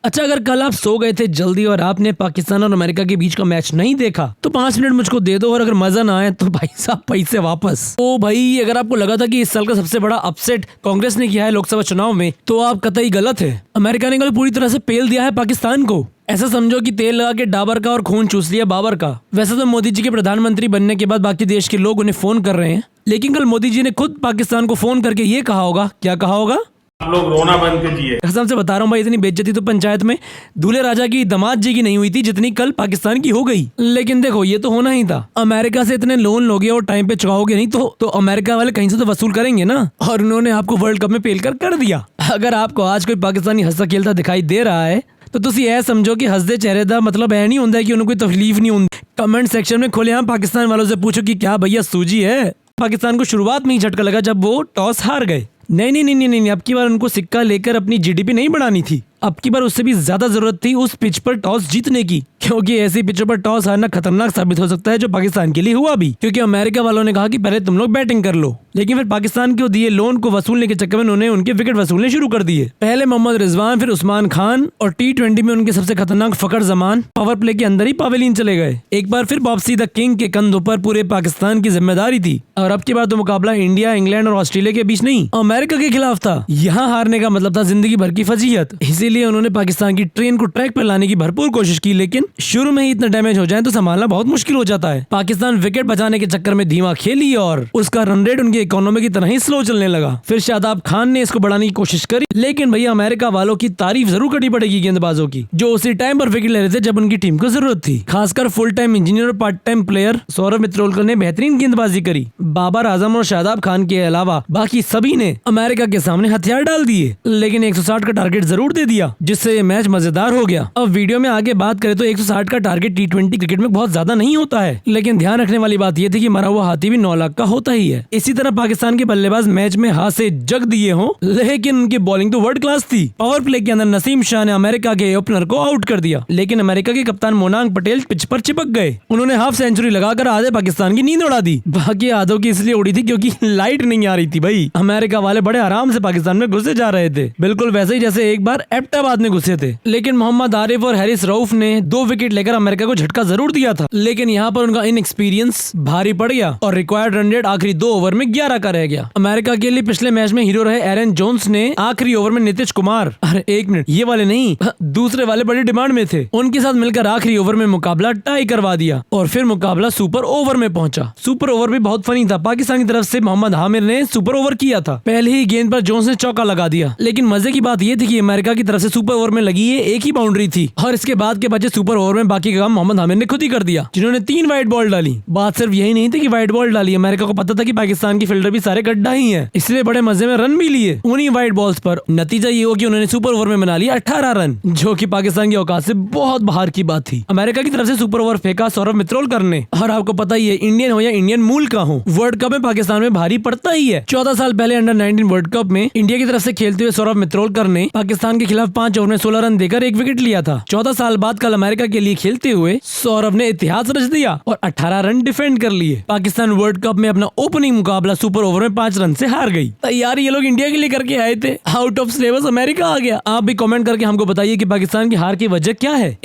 अच्छा, अगर कल आप सो गए थे जल्दी और आपने पाकिस्तान और अमेरिका के बीच का मैच नहीं देखा तो 5 मिनट मुझको दे दो, और अगर मजा ना आए तो भाई साहब पैसे वापस। तो भाई अगर आपको लगा था कि इस साल का सबसे बड़ा अपसेट कांग्रेस ने किया है लोकसभा चुनाव में, तो आप कतई गलत है। अमेरिका ने कल पूरी तरह से पेल दिया है पाकिस्तान को। ऐसा समझो कि तेल लगा के डाबर का और खून चूस लिया बाबर का। वैसे तो मोदी जी के प्रधानमंत्री बनने के बाद बाकी देश के लोग उन्हें फोन कर रहे हैं, लेकिन कल मोदी जी ने खुद पाकिस्तान को फोन करके ये कहा होगा, क्या कहा होगा? आप लोग रोना बंद कीजिए। कसम से बता रहा हूँ भाई, इतनी बेइज्जती तो पंचायत में दूल्हे राजा की दामाद जी की नहीं हुई थी जितनी कल पाकिस्तान की हो गई। लेकिन देखो, ये तो होना ही था। अमेरिका से इतने लोन लोगे और टाइम पे चुकाओगे नहीं तो अमेरिका वाले कहीं से तो वसूल करेंगे ना। और उन्होंने आपको वर्ल्ड कप में पेल कर दिया। अगर आपको आज कोई पाकिस्तानी हंसता खेलता दिखाई दे रहा है तो तुसी ऐ समझो कि हंसदे चेहरे का मतलब ऐ नहीं होता कि उन्हें कोई तकलीफ नहीं होती। कमेंट सेक्शन में खुलेआम पाकिस्तान वालों से पूछो कि क्या भैया सूजी है। पाकिस्तान को शुरुआत में ही झटका लगा जब वो टॉस हार गए। नहीं, अब की बार उनको सिक्का लेकर अपनी जीडीपी नहीं बढ़ानी थी। अब की बार उससे भी ज्यादा जरूरत थी उस पिच पर टॉस जीतने की, क्योंकि ऐसी पिचों पर टॉस हारना खतरनाक साबित हो सकता है, जो पाकिस्तान के लिए हुआ भी। क्योंकि अमेरिका वालों ने कहा कि पहले तुम लोग बैटिंग कर लो, लेकिन फिर पाकिस्तान को दिए लोन को वसूलने के चक्कर में उन्होंने उनके विकेट वसूलने शुरू कर दिए। पहले मोहम्मद रिजवान, फिर उस्मान खान, और T20 में उनके सबसे खतरनाक फखर जमान पावर प्ले के अंदर ही पवेलियन चले गए। एक बार फिर बॉब्सी द किंग के कंधों पर पूरे पाकिस्तान की जिम्मेदारी थी। और अब की बार तो मुकाबला इंडिया, इंग्लैंड और ऑस्ट्रेलिया के बीच नहीं, अमेरिका के खिलाफ था। यहाँ हारने का मतलब था जिंदगी भर की फजीहत। इसीलिए उन्होंने पाकिस्तान की ट्रेन को ट्रैक पर लाने की भरपूर कोशिश की, लेकिन शुरू में ही इतना डैमेज हो जाए तो संभालना बहुत मुश्किल हो जाता है। पाकिस्तान विकेट बचाने के चक्कर में धीमा खेली और उसका रन रेट उनकी इकोनॉमी की तरह ही स्लो चलने लगा। फिर शादाब खान ने इसको बढ़ाने की कोशिश करी, लेकिन भैया अमेरिका वालों की तारीफ जरूर करनी पड़ेगी गेंदबाजों की, जो उसी टाइम पर विकेट ले रहे थे जब उनकी टीम को जरूरत थी। खासकर फुल टाइम इंजीनियर और पार्ट टाइम प्लेयर सौरभ मित्रोलकर ने बेहतरीन गेंदबाजी करी। बाबर आजम और शादाब खान के अलावा बाकी सभी ने अमेरिका के सामने हथियार डाल दिए, लेकिन 160 का टारगेट जरूर दे दिया, जिससे ये मैच मजेदार हो गया। अब वीडियो में आगे बात करें तो 160 का टारगेट T20 क्रिकेट में बहुत ज्यादा नहीं होता है, लेकिन ध्यान रखने वाली बात यह थी कि मरा हुआ हाथी भी 9 लाख का होता ही है। इसी तरह पाकिस्तान के बल्लेबाज मैच में हाथ से जग दिए हों, लेकिन उनकी बॉलिंग तो वर्ल्ड क्लास थी। पावर प्ले के अंदर नसीम शाह ने अमेरिका के ओपनर को आउट कर दिया, लेकिन अमेरिका के कप्तान मोनांग पटेल पिच पर चिपक गए। उन्होंने हाफ सेंचुरी लगाकर आधे पाकिस्तान की नींद उड़ा दी। बाकी आधों की इसलिए उड़ी थी क्योंकि लाइट नहीं आ रही थी। भाई अमेरिका वाले बड़े आराम से पाकिस्तान में घुसे जा रहे थे, बिल्कुल वैसे ही जैसे एक बार एबटाबाद में घुसे थे। लेकिन मोहम्मद आरिफ और हैरिस रऊफ ने 2 विकेट लेकर अमेरिका को झटका जरूर दिया था, लेकिन यहाँ पर उनका इनएक्सपीरियंस भारी पड़ गया और रिक्वायर्ड रन रेट आखिरी 2 ओवर में 11 का रह गया। अमेरिका के लिए पिछले मैच में हीरो रहे एरन जोन्स ने आखिरी ओवर में नीतीश कुमार, अरे 1 मिनट, ये वाले नहीं, दूसरे वाले बड़ी डिमांड में थे, उनके साथ मिलकर आखिरी ओवर में मुकाबला टाई करवा दिया और फिर मुकाबला सुपर ओवर में पहुंचा। सुपर ओवर भी बहुत फनी था। पाकिस्तान की तरफ से मोहम्मद हामिर ने सुपर ओवर किया था। पहले ही गेंद पर जोन्स ने चौका लगा दिया, लेकिन मजे की बात यह थी कि अमेरिका की तरफ से सुपर ओवर में लगी ये एक ही बाउंड्री थी और इसके बाद के बचे सुपर ओवर में बाकी का काम मोहम्मद हामिर ने खुद ही कर दिया, जिन्होंने 3 वाइड बॉल डाली। बात सिर्फ यही नहीं थी कि वाइड बॉल डाली, अमेरिका को पता था कि पाकिस्तान की फील्डर भी सारे गड्ढा ही हैं, इसलिए बड़े मजे में रन भी लिए उन्हीं वाइड बॉल्स पर। नतीजा ये हो कि उन्होंने सुपर ओवर में बना लिया 18 रन, जो कि पाकिस्तान की औकात से बहुत बाहर की बात थी। अमेरिका की तरफ से सुपर ओवर फेंका सौरभ मित्रोलकर ने, और आपको पता ही है, इंडियन हो या इंडियन मूल का हो, वर्ल्ड कप में पाकिस्तान में भारी पड़ता ही है। 14 साल पहले अंडर-19 वर्ल्ड कप में इंडिया की तरफ से खेलते हुए सौरभ मित्रोलकर ने पाकिस्तान के खिलाफ 5 ओवर में 16 रन देकर 1 विकेट लिया था। 14 साल बाद कल अमेरिका के लिए खेलते हुए सौरभ ने इतिहास रच दिया और 18 रन डिफेंड कर लिए। पाकिस्तान वर्ल्ड कप में अपना ओपनिंग मुकाबला सुपर ओवर में 5 रन से हार गई। तैयारी ये लोग इंडिया के लिए करके आए थे, आउट ऑफ सिलेबस अमेरिका आ गया। आप भी कमेंट करके हमको बताइए कि पाकिस्तान की हार की वजह क्या है।